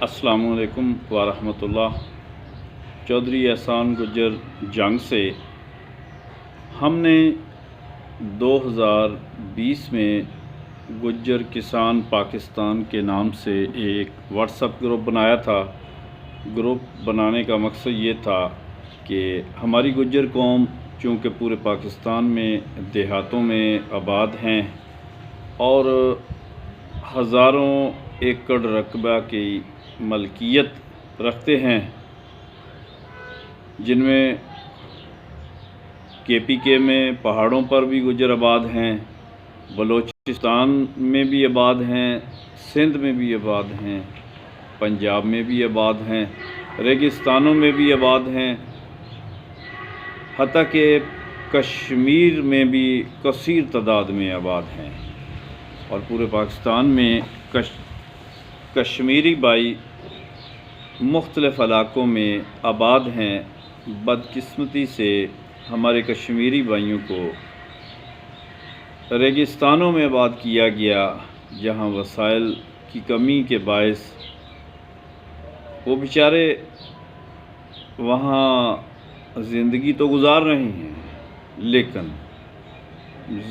السلام علیکم ورحمۃ اللہ۔ چودھری احسان گجر جنگ سے ہم نے 2020 میں گجر کسان پاکستان کے نام سے ایک واٹس ایپ گروپ بنایا تھا۔ گروپ بنانے کا مقصد یہ تھا کہ ہماری گجر قوم چونکہ پورے پاکستان میں دیہاتوں میں آباد ہیں اور ہزاروں ایکڑ رقبہ کی ملکیت رکھتے ہیں، جن میں KPK میں پہاڑوں پر بھی گجر آباد ہیں، بلوچستان میں بھی آباد ہیں، سندھ میں بھی آباد ہیں، پنجاب میں بھی آباد ہیں، ریگستانوں میں بھی آباد ہیں، حتیٰ کہ کشمیر میں بھی کثیر تعداد میں آباد ہیں۔ اور پورے پاکستان میں کشمیری بھائی مختلف علاقوں میں آباد ہیں۔ بدقسمتی سے ہمارے کشمیری بھائیوں کو ریگستانوں میں آباد کیا گیا، جہاں وسائل کی کمی کے باعث وہ بیچارے وہاں زندگی تو گزار رہے ہیں، لیکن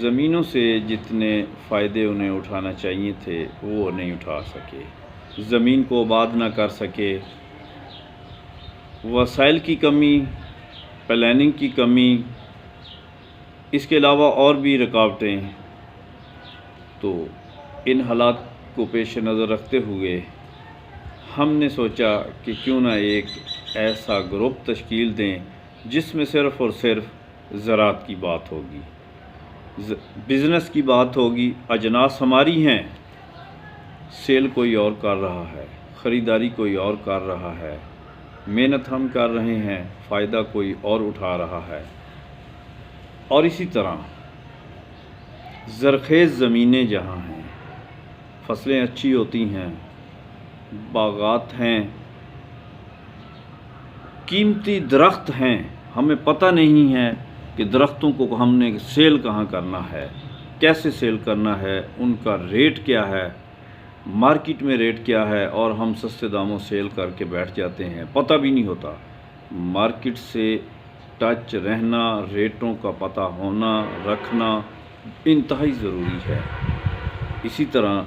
زمینوں سے جتنے فائدے انہیں اٹھانا چاہیے تھے وہ نہیں اٹھا سکے، زمین کو آباد نہ کر سکے۔ وسائل کی کمی، پلاننگ کی کمی، اس کے علاوہ اور بھی رکاوٹیں۔ تو ان حالات کو پیش نظر رکھتے ہوئے ہم نے سوچا کہ کیوں نہ ایک ایسا گروپ تشکیل دیں جس میں صرف اور صرف زراعت کی بات ہوگی، بزنس کی بات ہوگی۔ اجناس ہماری ہیں، سیل کوئی اور کر رہا ہے، خریداری کوئی اور کر رہا ہے، محنت ہم کر رہے ہیں، فائدہ کوئی اور اٹھا رہا ہے۔ اور اسی طرح زرخیز زمینیں جہاں ہیں، فصلیں اچھی ہوتی ہیں، باغات ہیں، قیمتی درخت ہیں، ہمیں پتہ نہیں ہے کہ درختوں کو ہم نے سیل کہاں کرنا ہے، کیسے سیل کرنا ہے، ان کا ریٹ کیا ہے، مارکیٹ میں ریٹ کیا ہے، اور ہم سستے داموں سیل کر کے بیٹھ جاتے ہیں، پتہ بھی نہیں ہوتا۔ مارکیٹ سے ٹچ رہنا، ریٹوں کا پتہ ہونا، رکھنا انتہائی ضروری ہے۔ اسی طرح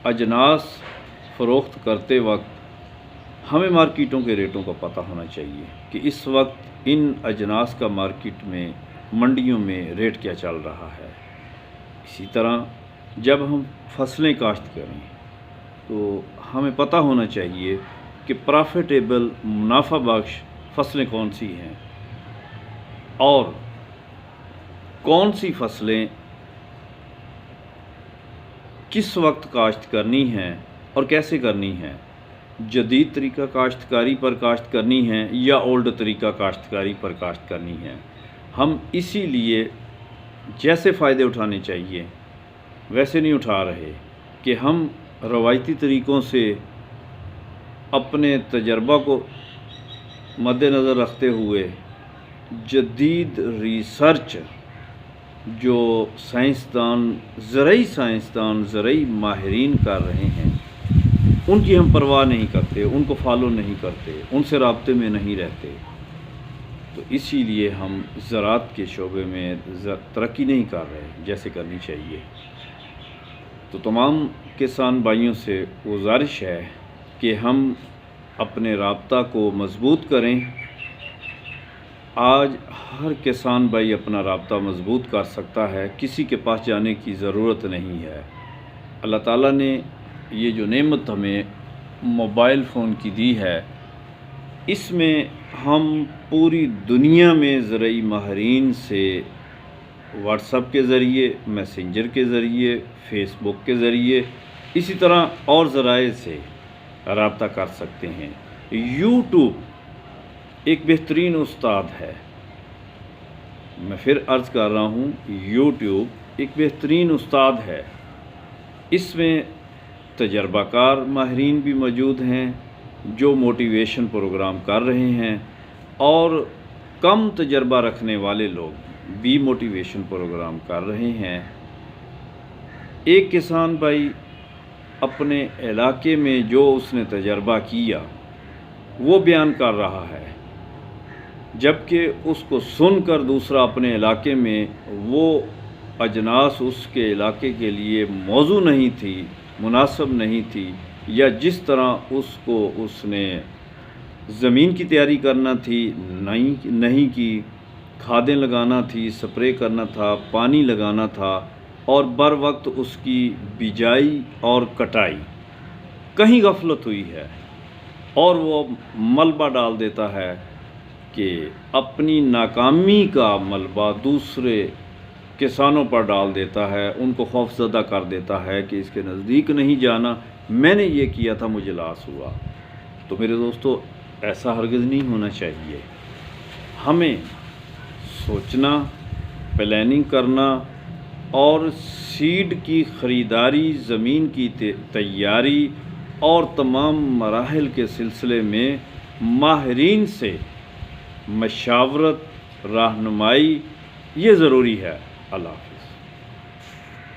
اجناس فروخت کرتے وقت ہمیں مارکیٹوں کے ریٹوں کا پتہ ہونا چاہیے کہ اس وقت ان اجناس کا مارکیٹ میں، منڈیوں میں ریٹ کیا چل رہا ہے۔ اسی طرح جب ہم فصلیں کاشت کریں تو ہمیں پتہ ہونا چاہیے کہ پرافیٹیبل، منافع بخش فصلیں کون سی ہیں اور کون سی فصلیں کس وقت کاشت کرنی ہیں اور کیسے کرنی ہیں، جدید طریقہ کاشتکاری پر کاشت کرنی ہے یا اولڈ طریقہ کاشتکاری پر کاشت کرنی ہے۔ ہم اسی لیے جیسے فائدے اٹھانے چاہیے ویسے نہیں اٹھا رہے کہ ہم روایتی طریقوں سے اپنے تجربہ کو مد نظر رکھتے ہوئے جدید ریسرچ جو سائنسدان، زرعی ماہرین کر رہے ہیں، ان کی ہم پرواہ نہیں کرتے، ان کو فالو نہیں کرتے، ان سے رابطے میں نہیں رہتے۔ تو اسی لیے ہم زراعت کے شعبے میں ترقی نہیں کر رہے جیسے کرنی چاہیے۔ تو تمام کسان بھائیوں سے گزارش ہے کہ ہم اپنے رابطہ کو مضبوط کریں۔ آج ہر کسان بھائی اپنا رابطہ مضبوط کر سکتا ہے، کسی کے پاس جانے کی ضرورت نہیں ہے۔ اللہ تعالیٰ نے یہ جو نعمت ہمیں موبائل فون کی دی ہے، اس میں ہم پوری دنیا میں زرعی ماہرین سے واٹس ایپ کے ذریعے، میسنجر کے ذریعے، فیس بک کے ذریعے، اسی طرح اور ذرائع سے رابطہ کر سکتے ہیں۔ یوٹیوب ایک بہترین استاد ہے، میں پھر عرض کر رہا ہوں، یوٹیوب ایک بہترین استاد ہے۔ اس میں تجربہ کار ماہرین بھی موجود ہیں جو موٹیویشن پروگرام کر رہے ہیں، اور کم تجربہ رکھنے والے لوگ بھی موٹیویشن پروگرام کر رہے ہیں۔ ایک کسان بھائی اپنے علاقے میں جو اس نے تجربہ کیا وہ بیان کر رہا ہے، جبکہ اس کو سن کر دوسرا اپنے علاقے میں وہ اجناس اس کے علاقے کے لیے موزوں نہیں تھی، مناسب نہیں تھی، یا جس طرح اس نے زمین کی تیاری کرنا تھی نہیں کی، کھادیں لگانا تھی، سپرے کرنا تھا، پانی لگانا تھا، اور بر وقت اس کی بجائی اور کٹائی، کہیں غفلت ہوئی ہے اور وہ ملبہ ڈال دیتا ہے کہ اپنی ناکامی کا ملبہ دوسرے کسانوں پر ڈال دیتا ہے، ان کو خوف زدہ کر دیتا ہے کہ اس کے نزدیک نہیں جانا، میں نے یہ کیا تھا، مجھے لاس ہوا۔ تو میرے دوستو، ایسا ہرگز نہیں ہونا چاہیے۔ ہمیں سوچنا، پلاننگ کرنا اور سیڈ کی خریداری، زمین کی تیاری اور تمام مراحل کے سلسلے میں ماہرین سے مشاورت، رہنمائی یہ ضروری ہے۔ اللہ حافظ۔